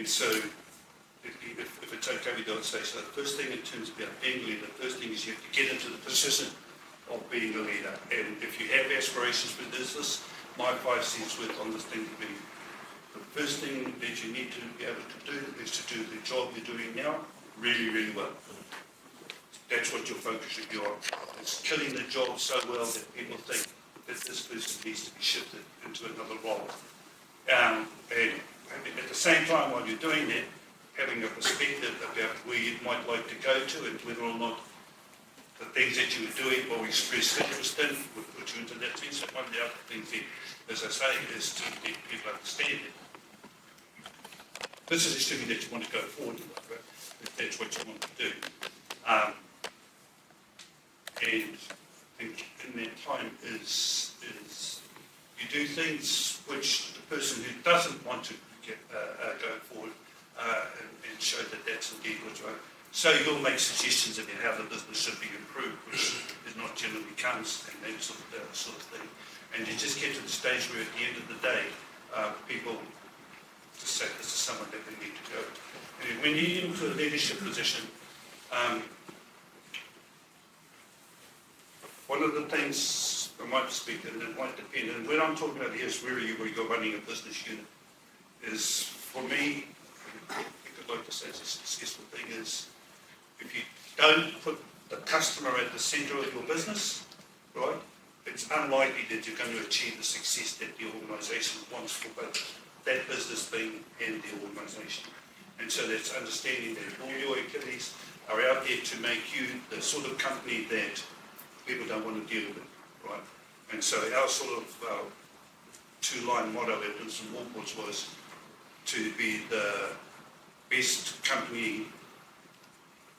And so, if it's okay, we don't say so. The first thing in terms of being a leader, the first thing is you have to get into the position of being a leader. And if you have aspirations for business, my 5 cents worth on this thing would be the first thing that you need to be able to do is to do the job you're doing now really, really well. That's what your focus should be on. It's killing the job so well that people think that this person needs to be shifted into another role. And at the same time, while you're doing that, having a perspective about where you might like to go to and whether or not the things that you were doing or express interest in would put you into that sense. And one of the other things that, as I say, is to let people understand it. This is assuming that you want to go forward, right? If that's what you want to do. And in that time is you do things which the person who doesn't want to go forward and show that that's indeed what's right. So you'll make suggestions about how the business should be improved, which is not generally comes and that sort of thing. And you just get to the stage where at the end of the day, people just say this is someone that they need to go. And when you're into a leadership position, one of the things from my perspective, and it might depend, and when I'm talking about here is where you're running a business unit, is for me, I could like to say it's a successful thing is if you don't put the customer at the centre of your business, right, it's unlikely that you're going to achieve the success that the organisation wants for both that business being and the organisation. And so that's understanding that all your activities are out there to make you the sort of company that people don't want to deal with, right? And so our sort of two-line motto at Winston Walports was to be the best company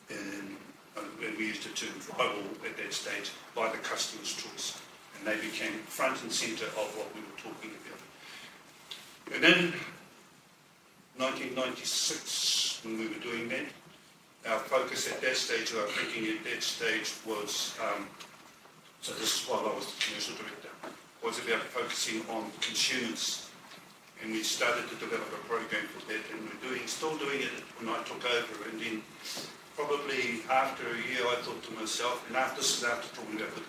in, and we used the term rival at that stage, by the customer's choice. And they became front and centre of what we were talking about. And in 1996, when we were doing that, our focus at that stage, our thinking at that stage was, so this is while I was the commercial director, was about focusing on consumers. And we started to develop a program for that, and we're still doing it when I took over. And then probably after a year, I thought to myself, and this is after talking about with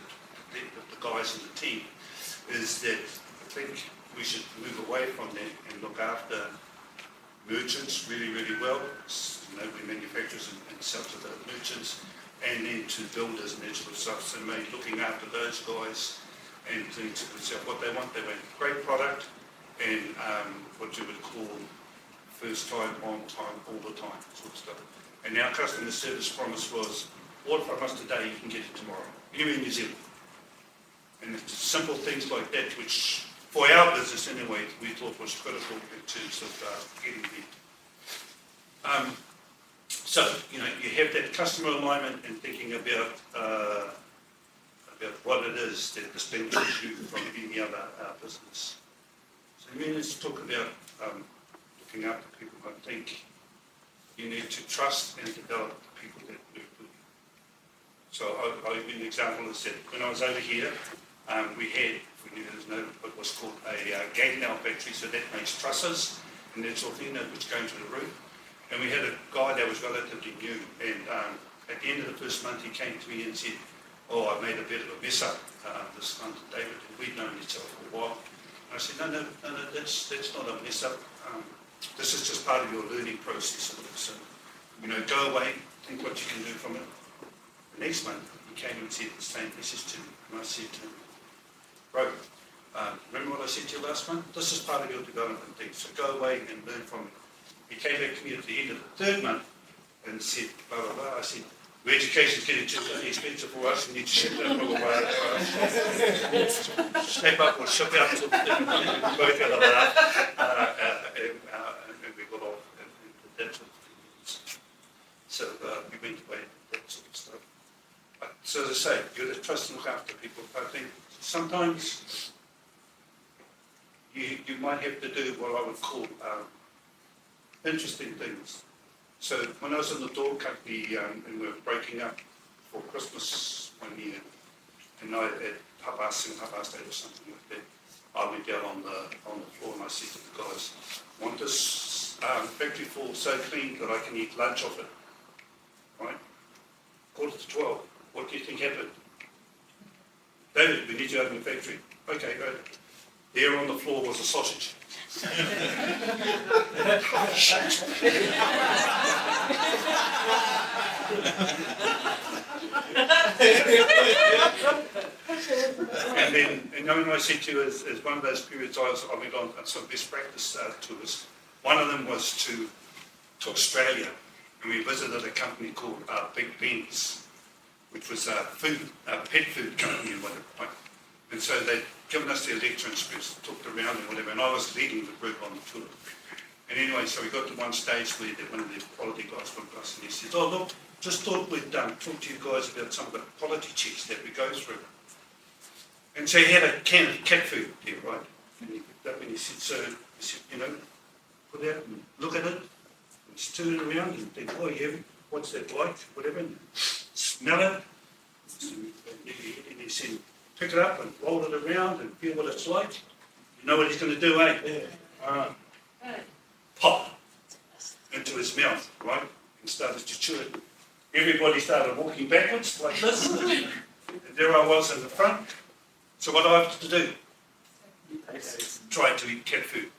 the guys in the team, is that I think we should move away from that and look after merchants really, really well. We manufacturers and sell to the merchants, and then to builders and that sort of stuff. So maybe looking after those guys and thinking to themselves what they want. They want great product and what you would call first time, on time, all the time sort of stuff. And our customer service promise was, order from us today, you can get it tomorrow. Anywhere in New Zealand. And it's simple things like that, which for our business anyway, we thought was critical in terms of getting there. So, you have that customer alignment and thinking about what it is that distinguishes you from any other business. So let's talk about looking after people. I think you need to trust and develop the people that work with you. So I'll give you an example is that when I was over here, we had, what was called a gate nail factory, so that makes trusses and that sort of thing, which go into the roof. And we had a guy that was relatively new, and at the end of the first month he came to me and said, oh, I made a bit of a mess up this month, David, and we'd known each other for a while. And I said, no, that's not a mess up. This is just part of your learning process. So, go away, think what you can do from it. The next month he came and said the same message to me, and I said to him, bro, remember what I said to you last month? This is part of your development thing, so go away and learn from it. He came back to me at the end of the third month and said, blah, blah, blah. I said, well, education's getting too expensive for us, we need to ship that from away. Step up or ship out to the both had a laugh. And we got off and that sort of thing. So we went away, that sort of stuff. But, so as I say, you've got to trust and look after people. I think sometimes you might have to do what I would call interesting things. So when I was in the door company and we were breaking up for Christmas one year, and I at 7:30 or something like that, I went down on the floor and I said to the guys, I want this factory floor so clean that I can eat lunch off it. Right? 11:45. What do you think happened? David, we need you out in the factory. Okay, go. There on the floor was a sausage. Oh, shit. And then, I said to you, as one of those periods I went on some best practice tours. One of them was to Australia, and we visited a company called Big Ben's, which was a pet food company and whatever. And so they'd given us their lecture and we talked around and whatever, and I was leading the group on the tour. And anyway, so we got to one stage where one of the quality guys from us, and he said, "Oh look, just thought we'd talk to you guys about some of the quality checks that we go through." And so he had a can of cat food there, right? And he picked up and he said, put it out and look at it, and stir it around and think, "Oh yeah, what's that like?" Whatever, and smell it. And he said, "Pick it up and roll it around and feel what it's like." You know what he's going to do, eh? Pop into his mouth, right? And started to chew it. Everybody started walking backwards like this. There I was in the front. So what do I have to do? Try to eat cat food.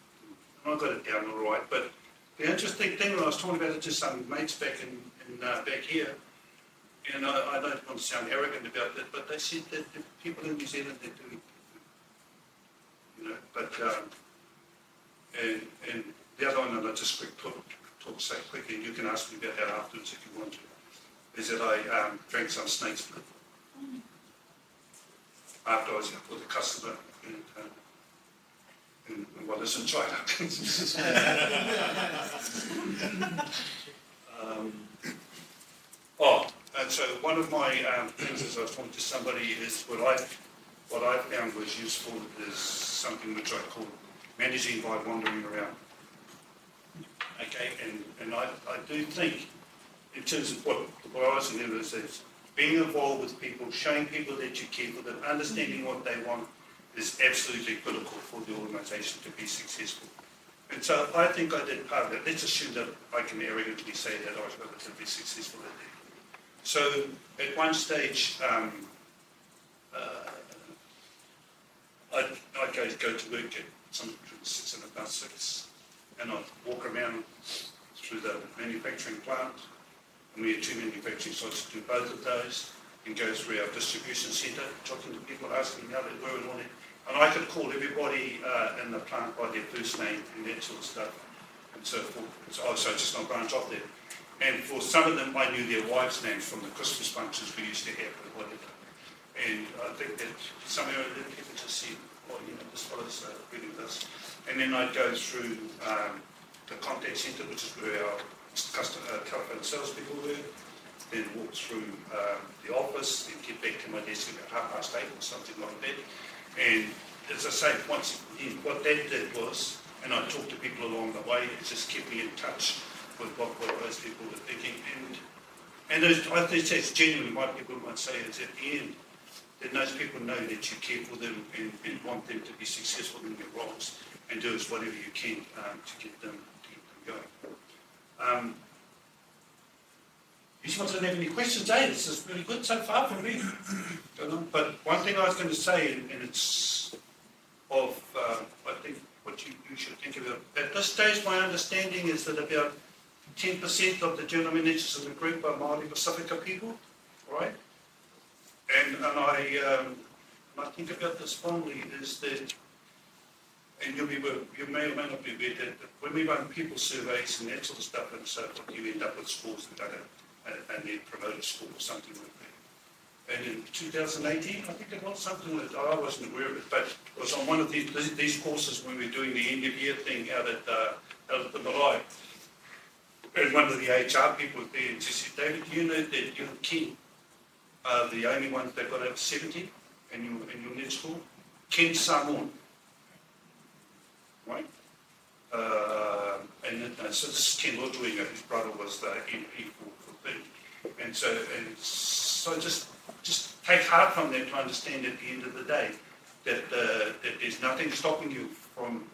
And I got it down all right. But the interesting thing, when I was talking about it to some mates back back here, and I don't want to sound arrogant about that, but they said that the people in New Zealand, they do eat but and the other one, and I'll just say quickly, and you can ask me about that afterwards if you want to, is that I drank some snake's blood after I was with a customer in in China. And so one of my things as I was talking to somebody is what I found was useful is something which I call managing by wandering around. Okay, and I do think in terms of what I was in is being involved with people, showing people that you care for them, understanding what they want is absolutely critical for the organisation to be successful. And so I think I did part of it. Let's assume that I can arrogantly say that I was relatively successful at that. So at one stage, I'd go to work at something between 6 and about 6, and I'd walk around through the manufacturing plant, and we had 2 manufacturing sites to do both of those, and go through our distribution centre, talking to people, asking how they were and all that. And I could call everybody in the plant by their first name and that sort of stuff, and so forth. So just not branch off there. And for some of them, I knew their wives' names from the Christmas functions we used to have or whatever. And I think that somewhere in there, people just see, this fellow's really this. And then I'd go through the contact centre, which is where our telephone salespeople were, then walk through the office, then get back to my desk about 8:30 or something like that. And as I say, once again, what that did was, and I talked to people along the way, it just kept me in touch with what those people were thinking. And I think that's genuinely what people might say is at the end, that those people know that you care for them and want them to be successful in their roles and do whatever you can to get them going. You don't have any questions, eh? This is really good so far for me. But one thing I was going to say, and it's of, I think, what you should think about. At this stage, my understanding is that about 10% of the general managers in the group are Māori Pacifica people, right? And I think about this fondly is that, and you may or may not be aware that when we run people surveys and that sort of stuff, and so forth, you end up with scores that don't and then promoter score or something like that. And in 2018, I think it was something that I wasn't aware of it, but it was on one of these courses when we were doing the end of year thing out at the Marae. And one of the HR people was there and she said, "David, do you know that you and Ken are the only ones that got over 70 in your net score? Ken Samoan." Right? So this is Ken Ludwiger, his brother was the MP for Bid. And so just take heart from that to understand at the end of the day that there's nothing stopping you from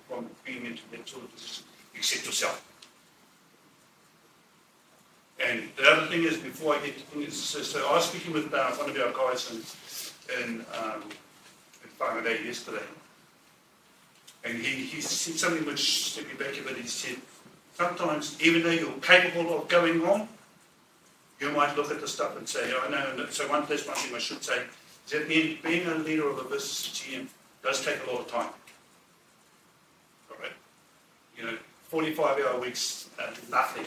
being into that sort of position except yourself. And the other thing is, before I get to things, so I was speaking with one of our guys in Whangarei yesterday, and he said something which took me back a bit. He said, sometimes, even though you're capable of going on, you might look at the stuff and say, oh, no. So that's one thing I should say, is that being a leader of a business GM does take a lot of time. All right? 45-hour weeks, nothing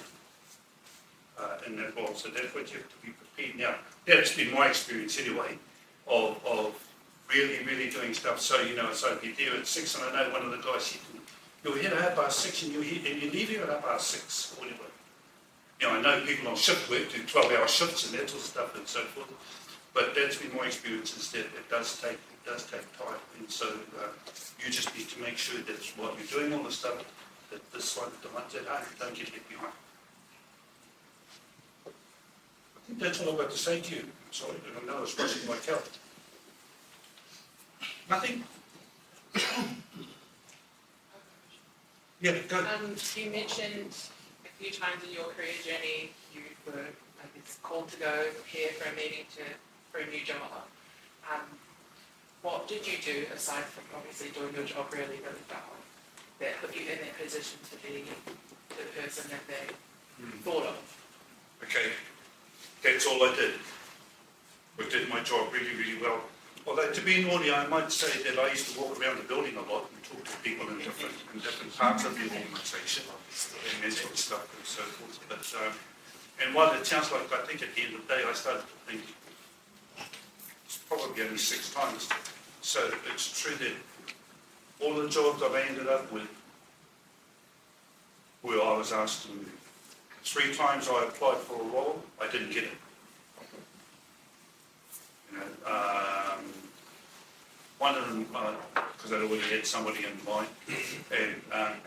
in that role. So that's what you have to be prepared. Now, that's been my experience anyway, of really doing stuff. So, so if you're there at 6, and I know one of the guys said, you're here at 6:30 and you leave here at 6:30 or whatever. I know people on shift work do 12-hour shifts and that sort of stuff and so forth. But that's been my experience, is that it does take time. And so you just need to make sure that while you're doing all the stuff, that this one, the ones that aren't, don't get left behind. I think that's all I've got to say to you. Sorry, I know I was rushing my cow. Nothing? Yeah, go. You mentioned a few times in your career journey you were, called to go prepare for a meeting for a new job. What did you do, aside from obviously doing your job really well, that put you in that position to be the person that they thought of? Okay, that's all I did. I did my job really well. Although, to be naughty, I might say that I used to walk around the building a lot and talk to people in different parts of the organisation and that sort of stuff and so forth. But, and while it sounds like, I think at the end of the day, I started to think it's probably only 6 times. So it's true that all the jobs I've ended up with where I was asked to move. 3 times I applied for a role, I didn't get it. One of them, because I'd already had somebody in mind, and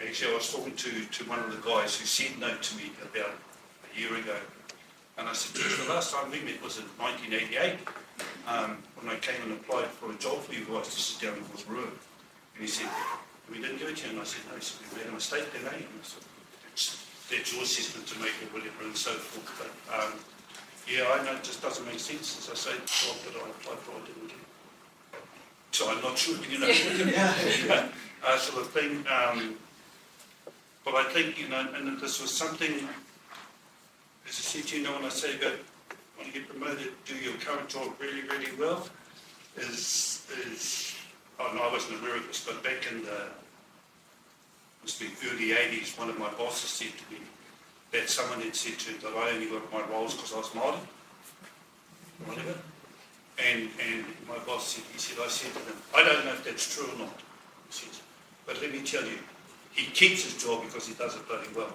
actually I was talking to one of the guys who said no to me about a year ago, and I said, the last time we met was in 1988, when I came and applied for a job for you guys to sit down with Rue, and he said, we didn't give it to you, and I said, no, he said, we made a mistake there, eh? And I said, that's your assessment to make or whatever, and so forth, but yeah, I know it just doesn't make sense. As I say, the job that I applied for, I didn't get. So I'm not sure, sort of thing. But I think, and this was something, as I said, when I say about when you get promoted, do your current job really well, oh no, I wasn't aware of this, but back in the, must be early 80s, one of my bosses said to me, that someone had said to him that I only got my roles because I was Māori, whatever. And my boss said, I said to him, I don't know if that's true or not, he says, but let me tell you, he keeps his job because he does it bloody well.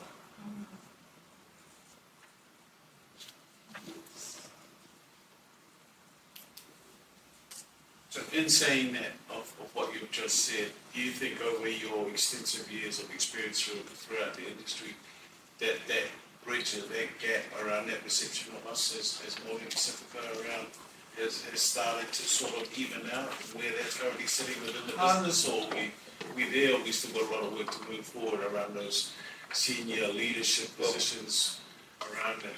So in saying that, of what you've just said, do you think over your extensive years of experience throughout the industry, that bridge, that gap around that perception of us as Māori Pacifica around has started to sort of even out where that's currently sitting within the business, or we there, or we still got a lot of work to move forward around those senior leadership positions around that?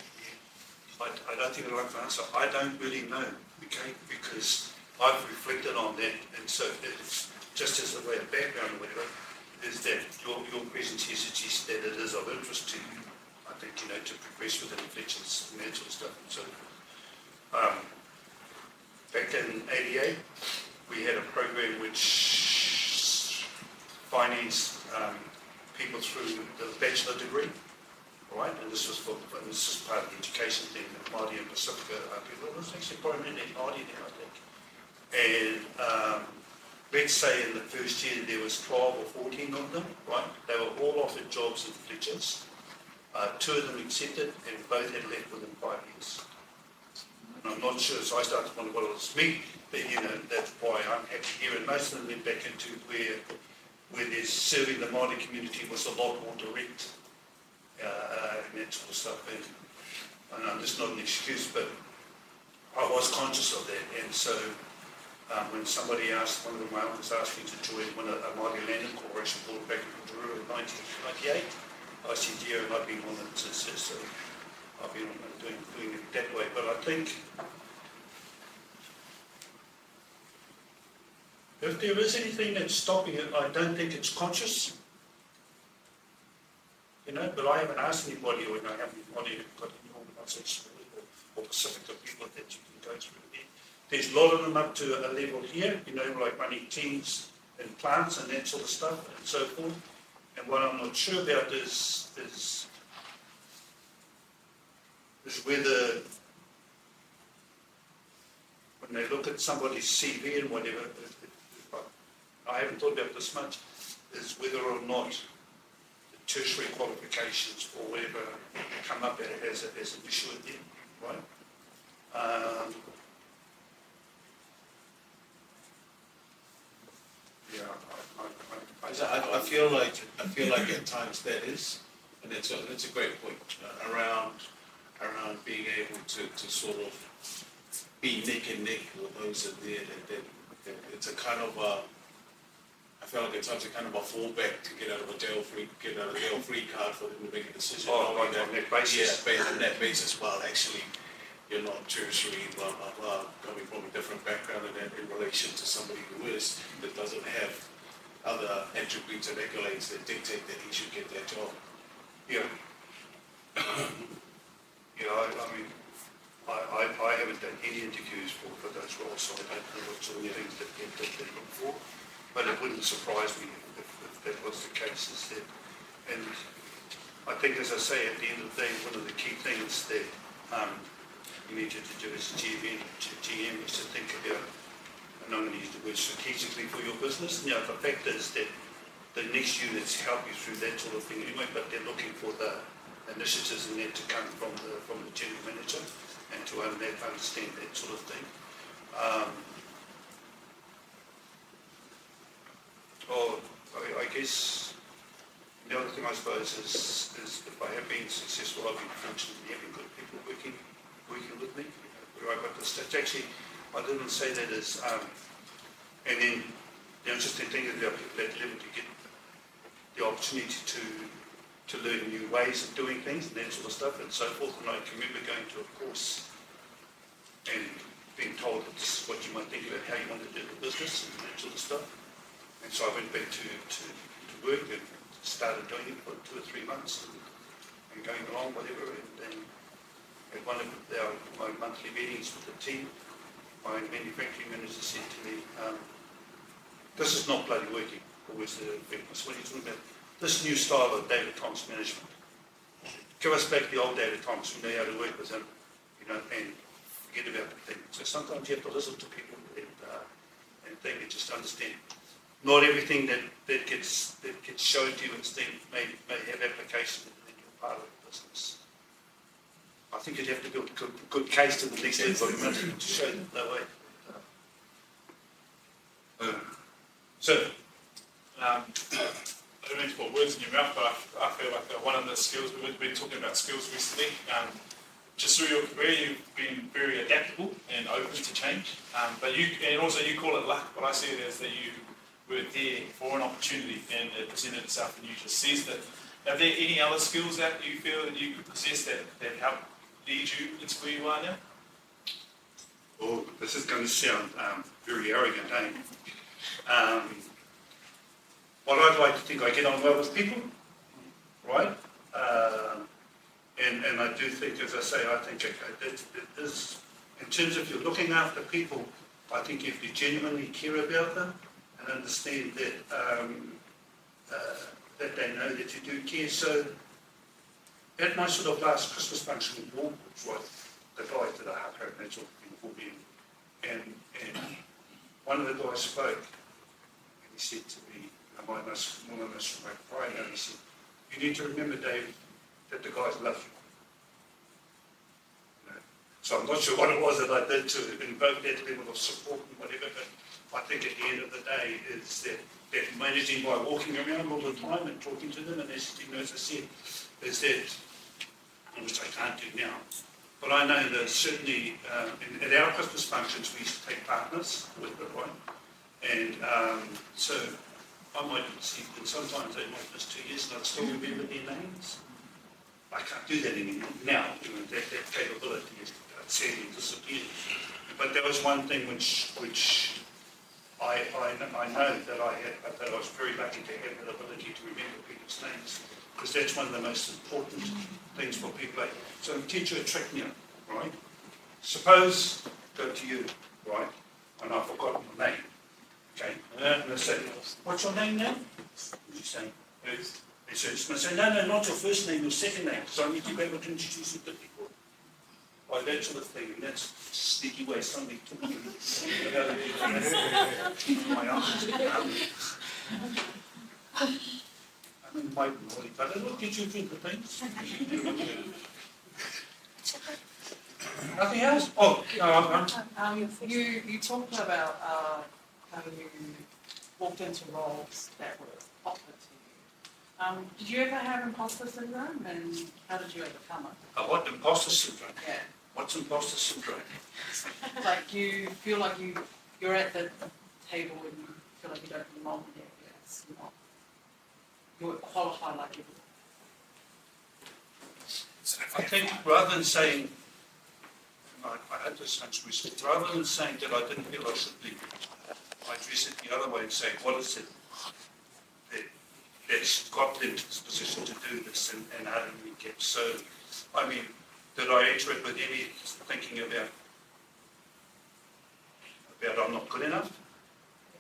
I don't think I'd like to answer. I don't really know, okay, because I've reflected on that, and so it's just as a way of background or whatever, is that your presence here suggests that it is of interest to you. I think, to progress with the reflections and that sort of stuff. And so, back in '88, we had a program which financed people through the bachelor degree, all right? And this was part of the education thing that Māori and Pacifica people. It was actually primarily Māori there, I think. And let's say in the first year there was 12 or 14 of them, right? They were all offered jobs in Fletchers. 2 of them accepted, and both had left within 5 years. And I'm not sure, so I started to wonder what it was me, but that's why I'm happy here. And most of them went back into where there's serving the Māori community was a lot more direct, and that sort of stuff. And it's not an excuse, but I was conscious of that. And so when somebody asked, one of my uncles asked me to join a Māori Landing Corporation board back in Rotorua in 1998, I said, yeah, and I've been on it since. So I've been doing it that way. But I think if there is anything that's stopping it, I don't think it's conscious. You know, but I haven't asked anybody, or I haven't got any organisation or Pacific of people that you can go through there. There's a lot of them up to a level here, you know, like running teams and plants and that sort of stuff and so forth. And what I'm not sure about is whether when they look at somebody's CV and whatever, I haven't thought about this much, is whether or not the tertiary qualifications or whatever come up as an issue again, right? I feel like at times that is, and it's a great point around being able to sort of be neck and neck with those in there. That it's a kind of a, I feel like at times a kind of a fallback to get out of a jail free card for them to make a decision. Oh, right, on that basis. Yeah, on that basis. Well, actually, you're not tertiary, blah blah blah, coming from a different background, and in relation to somebody who is that doesn't have other attributes and accolades that dictate that he should get that job. Yeah. Yeah, I mean, I haven't done any interviews for those roles, so I don't know what sort of things that they look for. But it wouldn't surprise me if that was the case instead. And I think, as I say, at the end of the day, one of the key things that you need to do as a GM is to think about, and I'm going to use the word strategically for your business. You know, the fact is that the niche units help you through that sort of thing anyway, but they're looking for the initiatives in there to come from the general manager and to understand that sort of thing. I guess the other thing I suppose is if I have been successful, I've been fortunate in having good people working with me. Where I got this, actually, I didn't say that as, and then the interesting thing is about people at that level to get the opportunity to learn new ways of doing things and that sort of stuff and so forth. And I can remember going to a course and being told that this is what you might think about how you want to do the business and that sort of stuff. And so I went back to work and started doing it for 2 or 3 months and going along, whatever. And then at one of my monthly meetings with the team, my manufacturing manager said to me, this is not bloody working. Always the fitness. What are you talking about? This new style of David Thomas management. Give us back the old David Thomas. We know how to work with him, you know, and forget about the thing. So sometimes you have to listen to people and think and just understand. Not everything that gets shown to you instead may have application in your part of the business. I think you'd have to build a good case to the next level to show them that way. I don't mean to put words in your mouth, but I feel like one of the skills, we've been talking about skills recently, just through your career you've been very adaptable and open to change, but you call it luck, but I see it as that you were there for an opportunity and it presented itself and you just seized it. Are there any other skills that you feel that you could possess that help lead you into where you are now? Oh, this is going to sound very arrogant, eh? What I'd like to think I get on well with people, right? And I do think, as I say, I think it is, in terms of you're looking after people, I think if you genuinely care about them and understand that that they know that you do care. So at my sort of last Christmas function in Warburg, right, the guys did a hard and sort of thing for me, and one of the guys spoke, and he said to me, one of us from my pride, and he said, you need to remember, Dave, that the guys love you. You know? So I'm not sure what it was that I did to invoke that level of support and whatever, but I think at the end of the day is that managing by walking around all the time and talking to them, and as you know, as I said, is that, which I can't do now, but I know that certainly at our Christmas functions we used to take partners with the right, and so I might see that sometimes they might miss 2 years and I'd still remember their names. I can't do that anymore now. That capability has sadly disappeared. But there was one thing which I know that that I was very lucky to have the ability to remember people's names, because that's one of the most important things for people. So I'm teach you a trick now, right? Suppose, go to you, right, and I've forgotten your name, okay? And I say, what's your name now? What you say? He says, I say, no, not your first name, your second name, because I need to be able to introduce you to people. Like that sort of thing, and that's a sneaky way somebody took me. My arms. I mean, my body, but I will get you drink the things. Nothing else? Oh, You talked about how you walked into roles that were offered to you. Did you ever have imposter syndrome, and how did you overcome it? what imposter syndrome? Yeah, What's imposter syndrome? like you feel like you're at the table and you feel like you don't belong there. Yes, you weren't qualified like you. I think rather than saying, I hope this sounds respect, rather than saying that I didn't feel I should be, I address it the other way and say, what is it that's got them to this position to do this, and how did we get so, I mean, did I enter it with any thinking about I'm not good enough,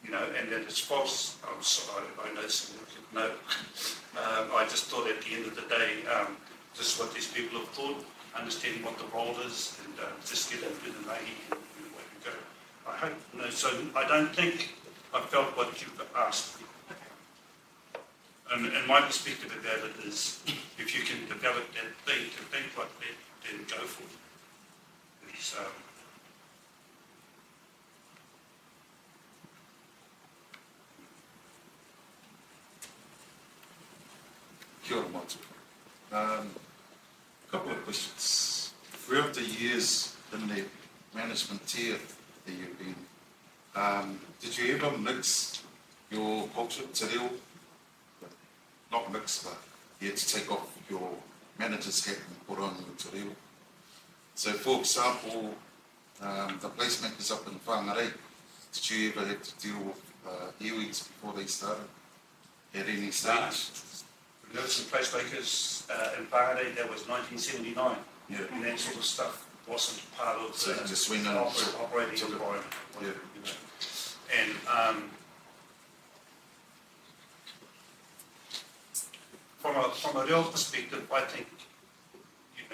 and that it's false? I'm sorry, I know some no. I just thought at the end of the day, this is what these people have thought, understanding what the role is, and just get into the mahi and where we go. I hope, so I don't think I felt what you've asked me. And my perspective about it is, if you can develop that thing to think like that, then go for it. It's, Kia ora mātou. Couple of questions. Throughout the years in the management tier that you've been, did you ever mix your culture, te reo? Not mix, but you had to take off your manager's hat and put on your te reo. So, for example, the placemakers up in Whangarei, did you ever have to deal with iwi's before they started at any stage? There were some placemakers in Whangarei, that was 1979, Yeah. and that sort of stuff wasn't part of So the you just went in operating took it. environment. Yeah. And from a real perspective, I think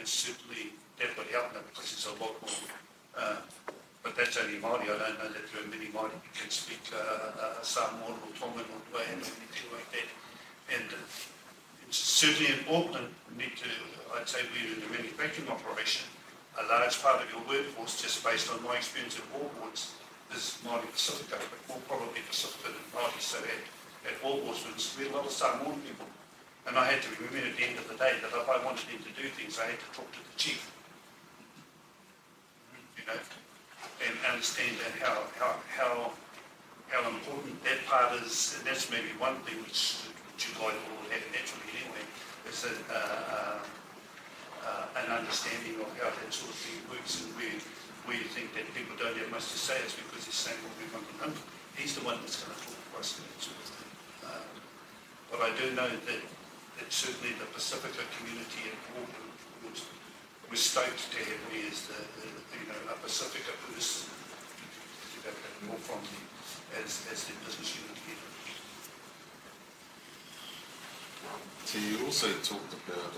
certainly that would help them, because it's a lot more. But that's only Māori. I don't know that there are many Māori who can speak Samoan or Tongan or Waian or anything like that. And it's certainly in Auckland, I'd say we're in the manufacturing operation, a large part of your workforce, just based on my experience at Wallboards, is Māori Pacifica, but more probably Pacifica than Māori. So at Wallboards, we had a lot of Samoan people. And I had to remember at the end of the day that if I wanted them to do things, I had to talk to the chief, and understand that how important that part is. And that's maybe one thing which you guys will have naturally anyway, is an understanding of how that sort of thing works, and where you think that people don't have much to say is because he's saying what we want to know. He's the one that's going to talk to us and that sort of thing. But I do know that certainly the Pacifica community in Auckland was stoked to have me as a Pacifica person, more from as the business unit here. So you also talked about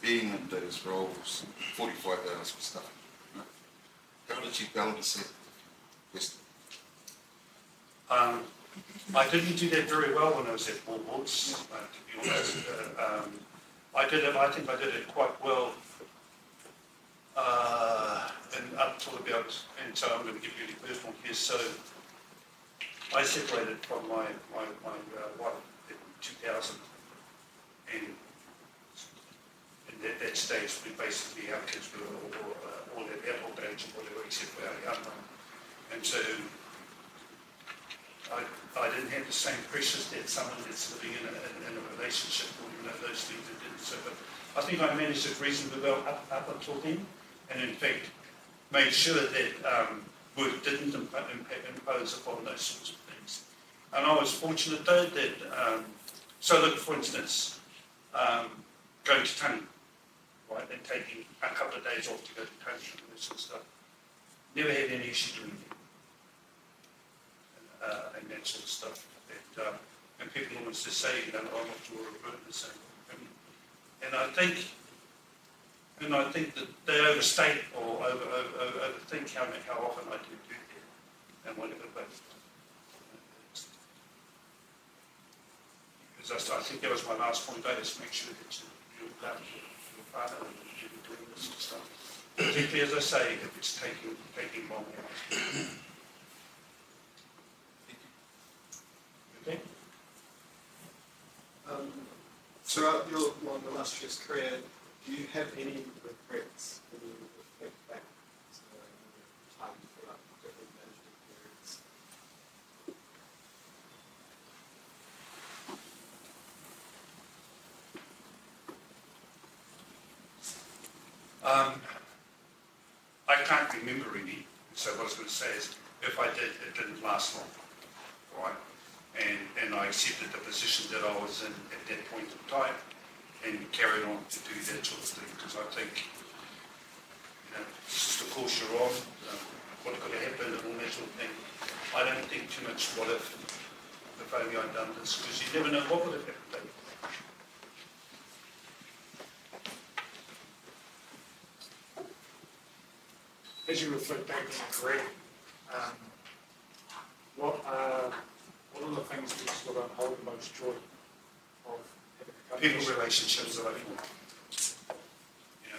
being in those roles, 45 hours for stuff. How did you balance that? Yes. I didn't do that very well when I was at Wallboards, to be honest. I think I did it quite well, and up till about, and so I'm going to give you a personal here. So I separated from my wife in 2000, and at that stage we basically, our kids were all at adult age or whatever, except for our young one. And so I didn't have the same pressures that someone that's living in a relationship or, those things that didn't. So, but I think I managed it reasonably well up until then, and in fact made sure that work didn't impose upon those sorts of things. And I was fortunate though that, so look, for instance, going to Tani, right, and taking a couple of days off to go to Tani and this sort of stuff. Never had any issue doing it. And that sort of stuff. And people always just say, I'm not sure of the same. And I think that they overstate or overthink how often I do that and whatever. But because I think that was my last point. I just make sure that you look after your partner and you're doing this sort of stuff. Particularly, as I say, if it's taking long hours. Okay. Throughout your long illustrious career, do you have any regrets when you reflect back to the time throughout different management periods? I can't remember any. So what I was going to say is, if I did, it didn't last long, right? And I accepted the position that I was in at that point in time and carried on to do that sort of thing, because I think, it's just the course you're on, what could have happened and all that sort of thing. I don't think too much what if only I'd done this, because you never know what would have happened. As you reflect back on your career, what are the things that you sort of hold the most joy of having a company? People relationships that I formed.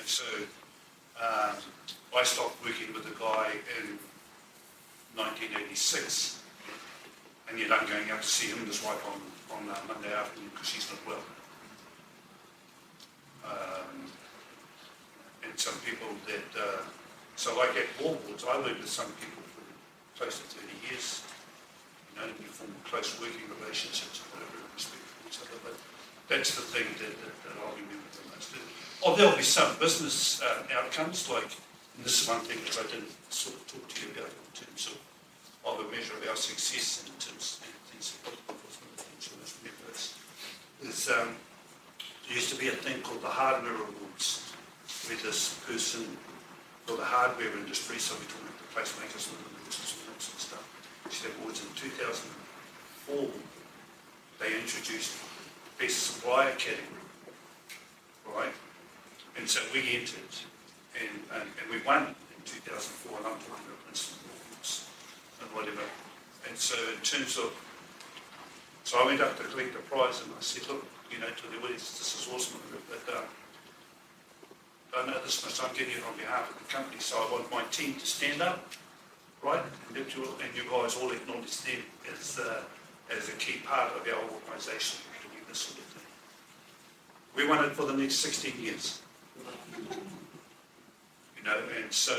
So I stopped working with a guy in 1986, and yet I'm going out to see him and his wife on Monday afternoon because she's not well. And some people that, so like at Wallboards, I worked with some people for close to 30 years. And we form close working relationships and whatever, respect for each other. But that's the thing that I'll remember the most. Oh, there'll be some business outcomes, like, and this is one thing that I didn't sort of talk to you about in terms of a measure of our success in terms of things that there used to be a thing called the Hardware Awards, where this person for the hardware industry, so we're talking about the placemakers and the sort of stuff, she awards in 2004, they introduced best supplier category, right? And so we entered, and we won in 2004, and I'm talking about Princeton Awards and whatever. And so in terms of, so I went up to collect the prize, and I said, look, to the audience, this is awesome, but I know this much, I'm getting it on behalf of the company, so I want my team to stand up, right? And you guys all acknowledge them as a key part of our organisation doing this sort of thing. We won it for the next 16 years. And so,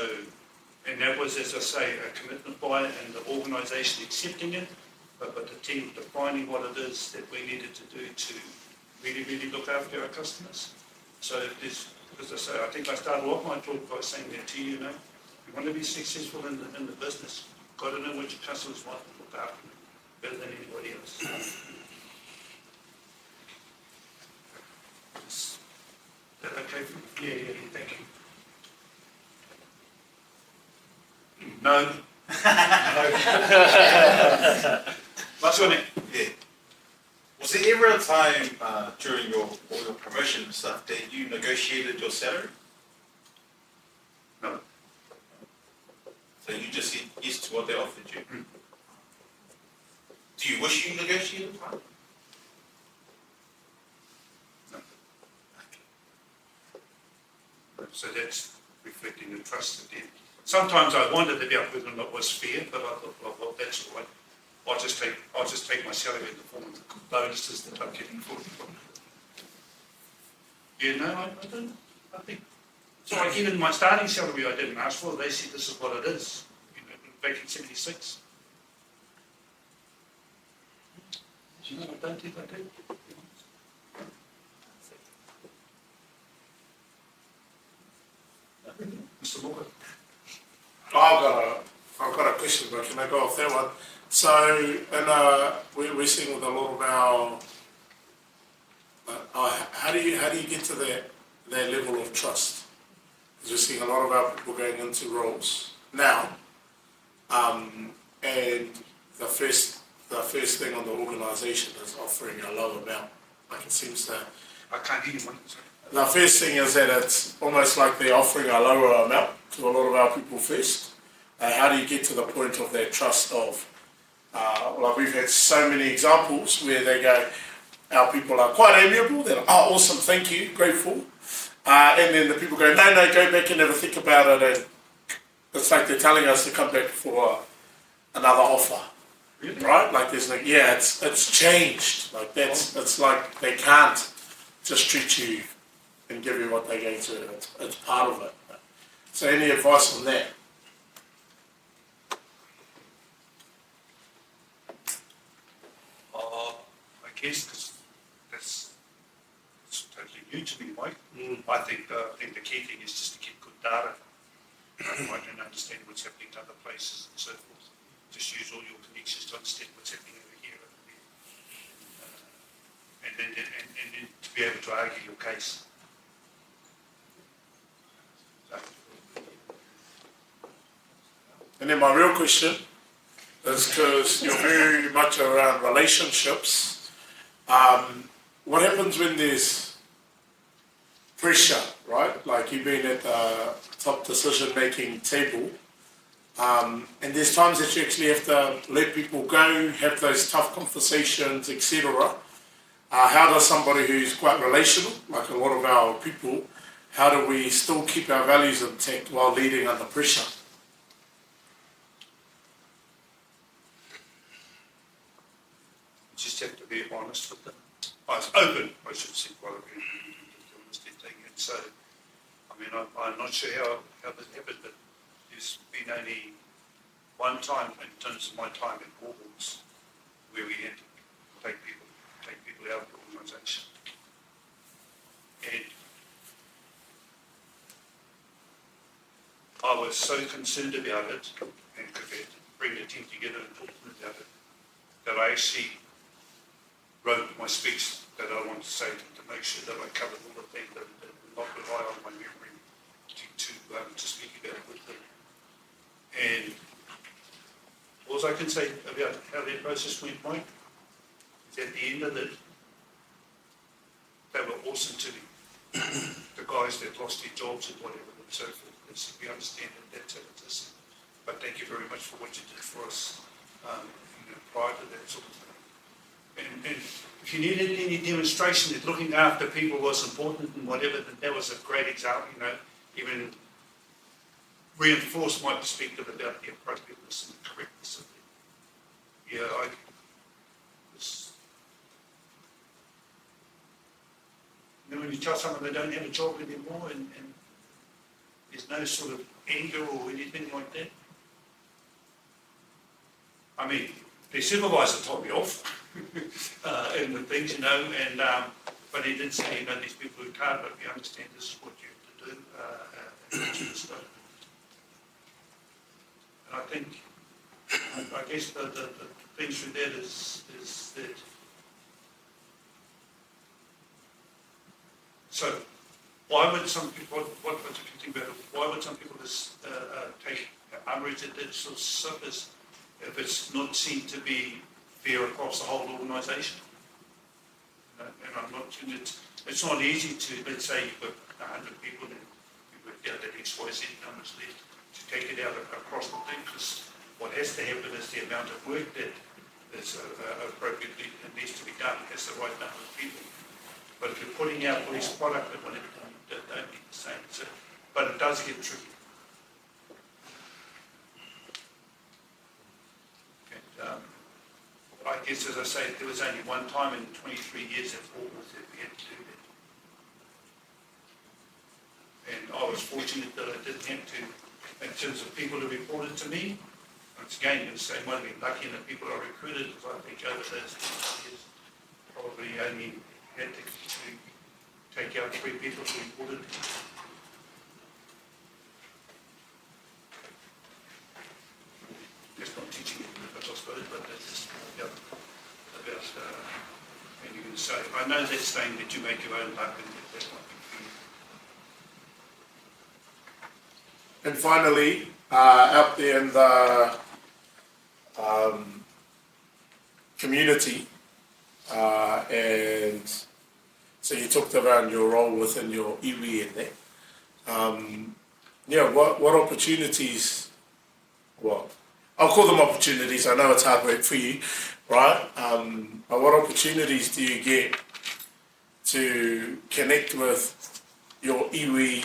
and that was, as I say, a commitment by it and the organisation accepting it, but the team defining what it is that we needed to do to really, really look after our customers. So there's, as I say, I think I started off my talk by saying that to you, you want to be successful in the business, you've got to know what your customers want and look after them better than anybody else. Is that okay for you? Yeah, thank you. No. What's your name? Yeah. Was there ever a time during all your promotion and stuff that you negotiated your salary? No. So you just said yes to what they offered you? Do you wish you negotiated? No. So that's reflecting the trust again. Sometimes I wondered about whether or not it was fair, but I thought, well, that's all right. I'll just take my salary in the form of the bonuses that I'm getting for it. I don't. I think so. Like even my starting salary, I didn't ask for. They said this is what it is. Back in '76. you know, I don't think I do. Mr. Moore? I've got a question, but can I go off that one? So, we're seeing with a lot of how do you get to that level of trust? Because we're seeing a lot of our people going into roles now, and the first thing on the organisation is offering a low amount. Like it seems to. I can't hear you, Mike, sorry. The first thing is that it's almost like they're offering a lower amount to a lot of our people first. How do you get to the point of that trust of, like we've had so many examples where they go, our people are quite amiable, they're like, oh, awesome, thank you, grateful. And then the people go, no, go back and have a think about it. And it's like they're telling us to come back for another offer. Really? Right? Like there's like, yeah, it's changed. Like it's like they can't just treat you and give you what they're going to. It's part of it. So any advice on that? I guess because it's totally new to me, Mike. I think the key thing is just to get good data, right, and understand what's happening to other places and so forth. Just use all your connections to understand what's happening over here and there, and then to be able to argue your case. And then my real question is because you're very much around relationships. What happens when there's pressure, right? Like you've been at the top decision-making table, and there's times that you actually have to let people go, have those tough conversations, etc. How does somebody who's quite relational, like a lot of our people, how do we still keep our values intact while leading under pressure? Just have to be honest with them. Open, I should say, rather than the honesty thing. And so, I mean, I'm not sure how this happened, but there's been only one time in terms of my time at Warhorse where we had to take people out of the organisation. And I was so concerned about it and could bring the team together and talk to them about it that I actually wrote my speech that I want to say to make sure that I covered all the things that not rely on my memory to speak about with them. And all I can say about how that process went, Mike, is at the end of it, they were awesome to me. The guys that lost their jobs and whatever and so forth. We understand that that's how it is. But thank you very much for what you did for us prior to that sort of thing. And if you needed any demonstration that looking after people was important and whatever, then that was a great example, even reinforced my perspective about the appropriateness and the correctness of it. Yeah, when you tell someone they don't have a job anymore and there's no sort of anger or anything like that. I mean, the supervisor told me off and the things, but he did say, these people who can't, but we understand this is what you have to do. And I think, I guess the thing through that is that, so why would some people, what you think about it, why would some people just take umbrage at that sort of surface if it's not seen to be fair across the whole organisation? And I'm not, it's not easy to, let's say you've got 100 people and you've worked out that XYZ numbers there, to take it out across the thing, because what has to happen is the amount of work that is appropriately and needs to be done has the right number of people. But if you're putting out less product and whatever, don't get the same. So, but it does get tricky. And I guess, as I say, there was only one time in 23 years at Warhorse that we had to do that. And I was fortunate that I didn't have to, in terms of people who reported to me. Once again, in the same way, I've been lucky in the people I recruited, because I think over those 20 years, probably only had to take out 3 people who ordered. Just not teaching it, I suppose, but that's just about and you can say, I know they're saying that you make your own luck and that might be for you. And finally, out there in the community, and so you talked about your role within your iwi in there. What opportunities, well, I'll call them opportunities, I know it's hard work for you, right? But what opportunities do you get to connect with your iwi?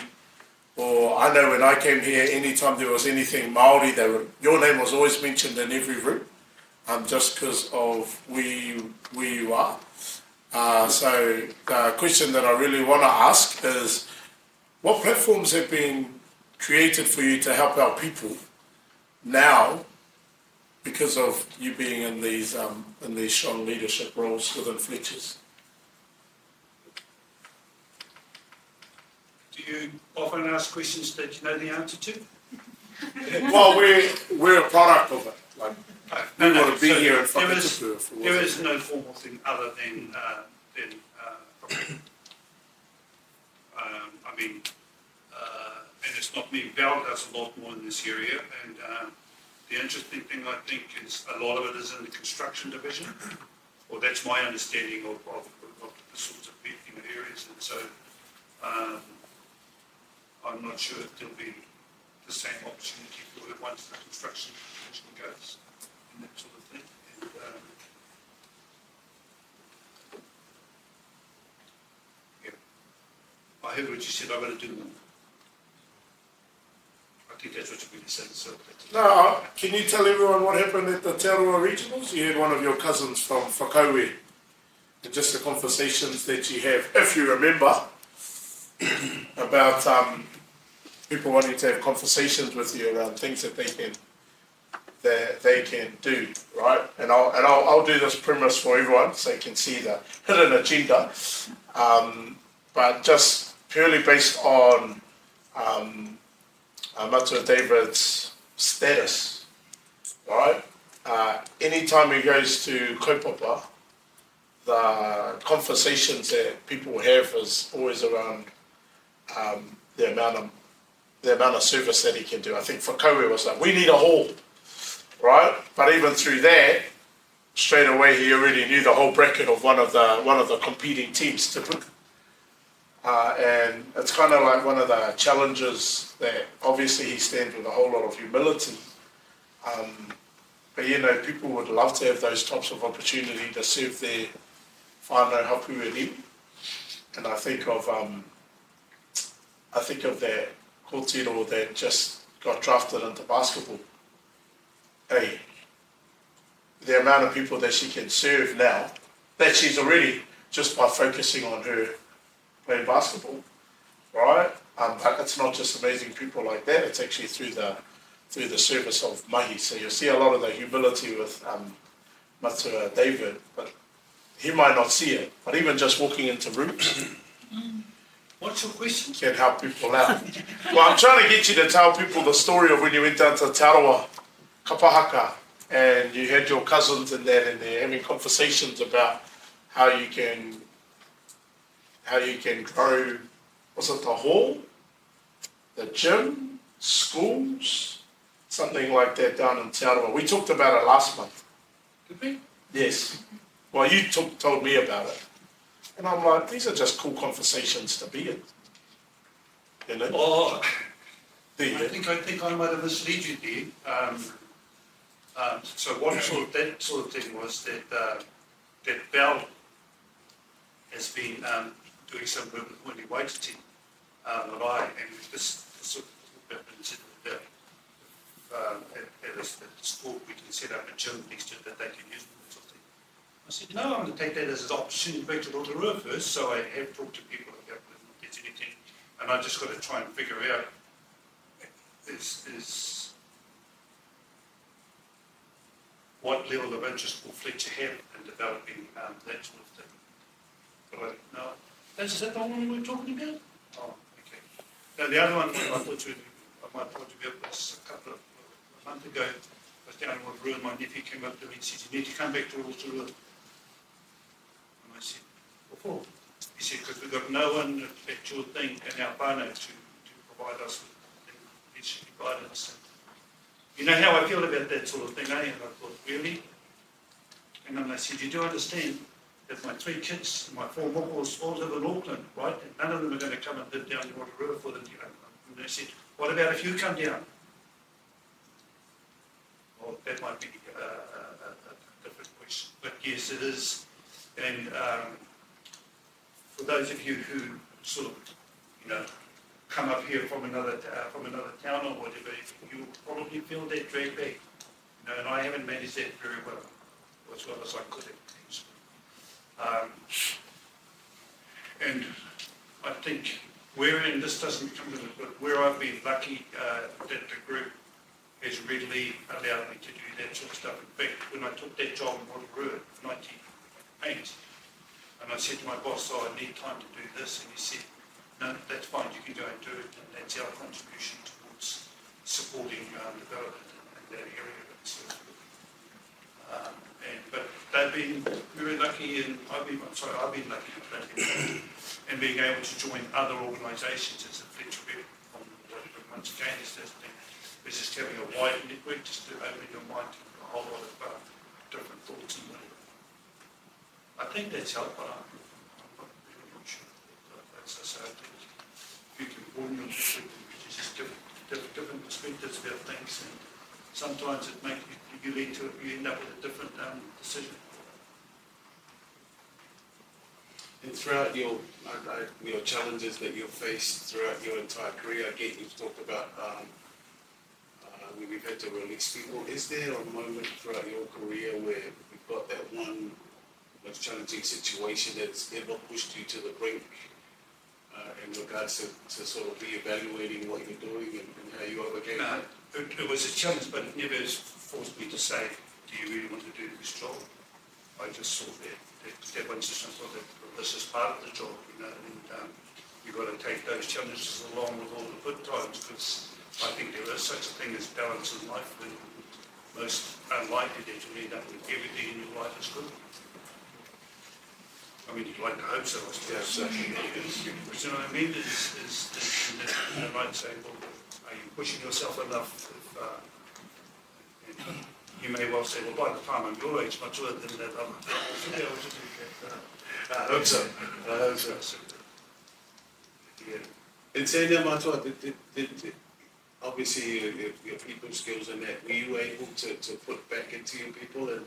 Or I know when I came here, anytime there was anything Māori, your name was always mentioned in every room, just because of where you are. So the question that I really want to ask is, what platforms have been created for you to help our people now because of you being in these strong leadership roles within Fletcher's? Do you often ask questions that you know the answer to? Well, we're a product of it. Like, we want to be so here in there is, Whakatupua. there is no formal thing other than I mean, and it's not me. Val does a lot more in this area, and the interesting thing I think is a lot of it is in the construction division, or that's my understanding of the sorts of areas, and so I'm not sure if there'll be the same opportunity for it once the construction division goes, and that sort of thing. And, I heard what you said, I've got to do more. I think that's what you're really saying, so. No, can you tell everyone what happened at the Te Aroha Regionals? You had one of your cousins from Whakaue, and just the conversations that you have, if you remember, about people wanting to have conversations with you around things that they can do, right? And I'll do this premise for everyone so you can see the hidden agenda, but just purely based on Matua David's status, right? Anytime he goes to kaupapa, the conversations that people have is always around the amount of service that he can do. I think Whakaue was like, we need a hall, right? But even through that, straight away he already knew the whole bracket of one of the competing teams to put. And it's kind of like one of the challenges that obviously he stands with a whole lot of humility. But people would love to have those types of opportunity to serve their whānau hapu iwi. And I think of that kōtiro that just got drafted into basketball. Hey, the amount of people that she can serve now, that she's already just by focusing on her playing basketball, right? But it's not just amazing people like that, it's actually through the service of mahi. So you'll see a lot of the humility with Matua David, but he might not see it. But even just walking into rooms, What's your question? can help people out. Well, I'm trying to get you to tell people the story of when you went down to Te Aroha, Kapahaka, and you had your cousins in there and they're having conversations about how you can grow, was it the hall, the gym, schools, something like that down in Te Aroha. We talked about it last month. Did we? Yes. Well, you told me about it. And I'm like, these are just cool conversations to be in. You know? Oh, There you I go. think I might have misled you there. So what that sort of thing was that Bell has been doing some work with Wendy Waititi, and this sort of bit at the school we can set up a gym next to it that they can use. Sort of thing. I said, no, I'm going to take that as an opportunity back to Rotorua first, so I have talked to people about if there's anything, and I just got to try and figure out is what level of interest will Fletcher have in developing that sort of thing. but I don't know. Is that the one we were talking about? Oh, okay. Now, the other one I thought I might talk to you about was a couple of a month ago. I was down in Rotorua, and my nephew came up to me and said, "You need to come back to Rotorua." And I said, "What for?" He said, "Because we've got no one at your thing in our whānau to provide us with leadership guidance." You know how I feel about that sort of thing, eh? And I thought, really? And then I said, "You do understand that my 3 kids, my 4 mo'os, all live in Auckland, right? And none of them are going to come and live down in Rotorua for them." And they said, "What about if you come down?" Well, that might be a different question. But yes, it is. And for those of you who sort of, come up here from another town or whatever, you will probably feel that drag back. And I haven't managed that very well as I could have. And I think and this doesn't come to it, but where I've been lucky that the group has readily allowed me to do that sort of stuff. In fact, when I took that job in Rotorua in 1980, and I said to my boss, "Oh, I need time to do this," and he said, "No, that's fine, you can go and do it, and that's our contribution towards supporting development in that area." But they've been very lucky, and I've been lucky in being able to join other organisations as a flexibility from once again is just having a wide network, just to open your mind to a whole lot of different thoughts and whatever. I think that's helped, but I'm not really sure. So I think you can broaden your perspective, which is just different perspectives about things, and sometimes it makes you end up with a different decision. And throughout your challenges that you've faced throughout your entire career, again, you've talked about when you've had to release people. Is there a moment throughout your career where you've got that one most challenging situation that's ever pushed you to the brink in regards to sort of reevaluating what you're doing and how you overcame it? It was a challenge, but it never forced me to say, "Do you really want to do this job?" I just saw that one system, I thought that this is part of the job, and you've got to take those challenges along with all the good times, because I think there is such a thing as balance in life, and most unlikely that you'll end up with everything in your life is good. I mean, you'd like to hope so, I suppose. Yeah, You know what I mean? I might say, well, are you pushing yourself enough? You may well say, well, by the time I'm your age, much older than that, I'm I hope so. Yeah. And saying that, Matua, obviously your people skills and that, were you able to put back into your people and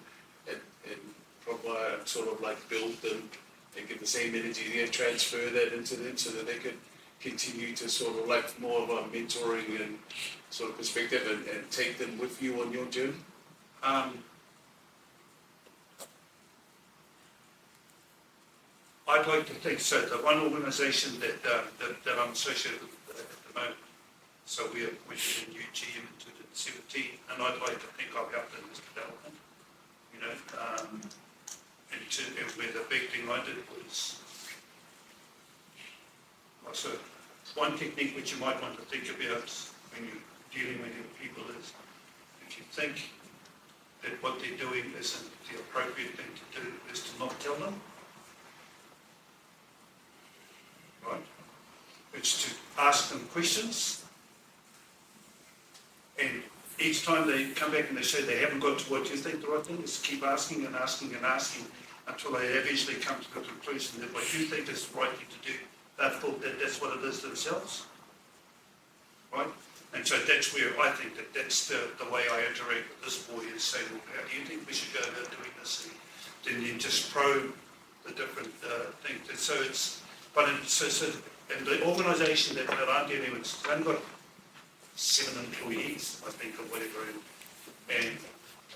provide, sort of like build them and get the same energy there, transfer that into them so that they could continue to sort of like more of a mentoring and sort of perspective and take them with you on your journey? I'd like to think so. The one organisation that I'm associated with at the moment, so we went to a new GM in 2017, and I'd like to think I've helped in this development, and where the big thing I did was, so one technique which you might want to think about when you're dealing with your people is, if you think that what they're doing isn't the appropriate thing to do, is to not tell them. Right? It's to ask them questions, and each time they come back and they say they haven't got to what you think the right thing is, keep asking and asking and asking until they eventually come to the conclusion that what you think is the right thing to do, they've thought that that's what it is themselves. Right? And so that's where I think that's the way I interact with this boy, is say, well, how do you think we should go about doing this? And then you just probe the different things. And so it's, and the organisation that I'm dealing with, I've got 7 employees, I think, or whatever, and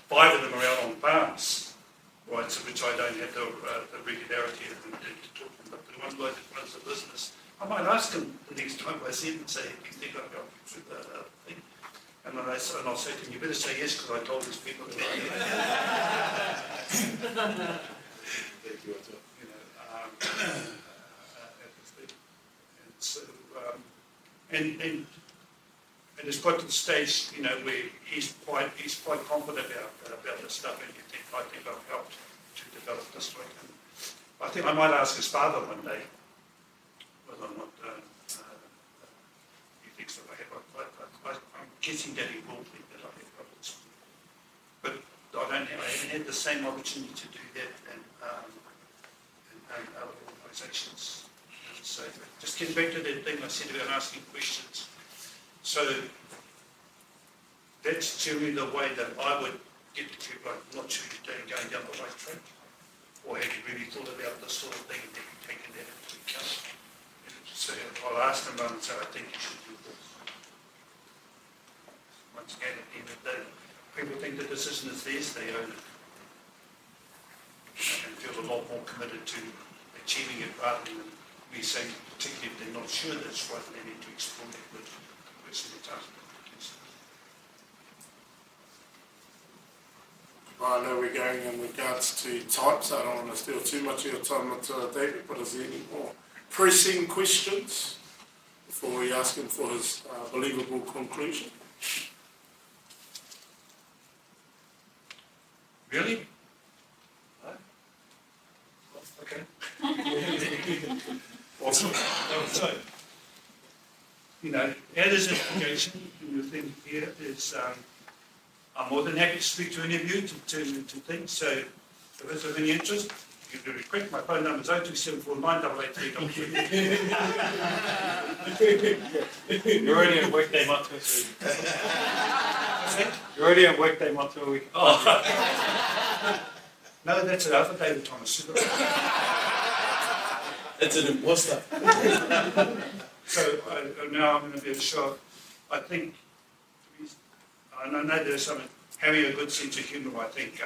5 of them are out on farms, right, so which I don't have the regularity to talk to them. But the one guy that runs the business, I might ask him the next time I see him and say, "Do you think I've got through the thing?" And I'll say to him, "You better say yes, because I told these people that." Thank you, And so, and it's got to the stage, you know, where he's quite confident about this stuff, and I think I've helped to develop this work. And I think I might ask his father one day whether or not he thinks that I have. I'm guessing that he will think that I have got this. But I haven't had the same opportunity to do that in other organisations. So just getting back to that thing I said about asking questions. So that's generally the way that I would get to people. I'm not sure you're going down the right track. Or have you really thought about this sort of thing and have you taken that into account? So I'll ask them and say, I think you should do this. Once again, at the end of the day, people think the decision is theirs, they own it. And feel a lot more committed to achieving it rather than me saying, particularly if they're not sure that it's right, they need to explore it with the person who does it. I know we're going in regards to time, so I don't want to steal too much of your time with David, but is there any more pressing questions before we ask him for his believable conclusion? Really? Okay. Awesome. So, you know, added information in the thing here is I'm more than happy to speak to any of you to things. So if it's of any interest, you can request. My phone number is 02749838. You're already on workday motto, so you're already on workday motto. No, that's another David Thomas. It's an imposter. So now I'm going to be sure. I think, and I know there's some, having a good sense of humour, I think,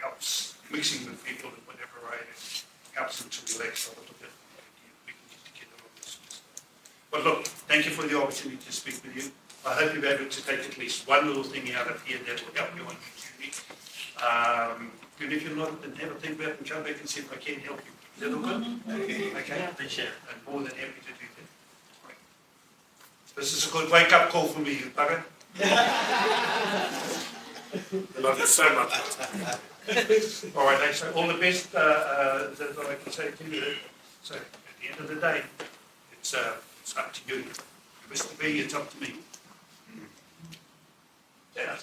helps mixing with people in whatever way, it helps them to relax a little bit. We can get together on this stuff. But look, thank you for the opportunity to speak with you. I hope you'll be able to take at least one little thing out of here that will help you on your journey. And if you're not, then have a think about it and come back and see if I can help you. Is that all good? Okay. Appreciate it. I'm more than happy to do that. Right. This is a good wake-up call for me, you bugger. I love you so much. All right, so all the best that I can say to you. So at the end of the day, it's up to you. If it's to be, it's up to me. Yeah.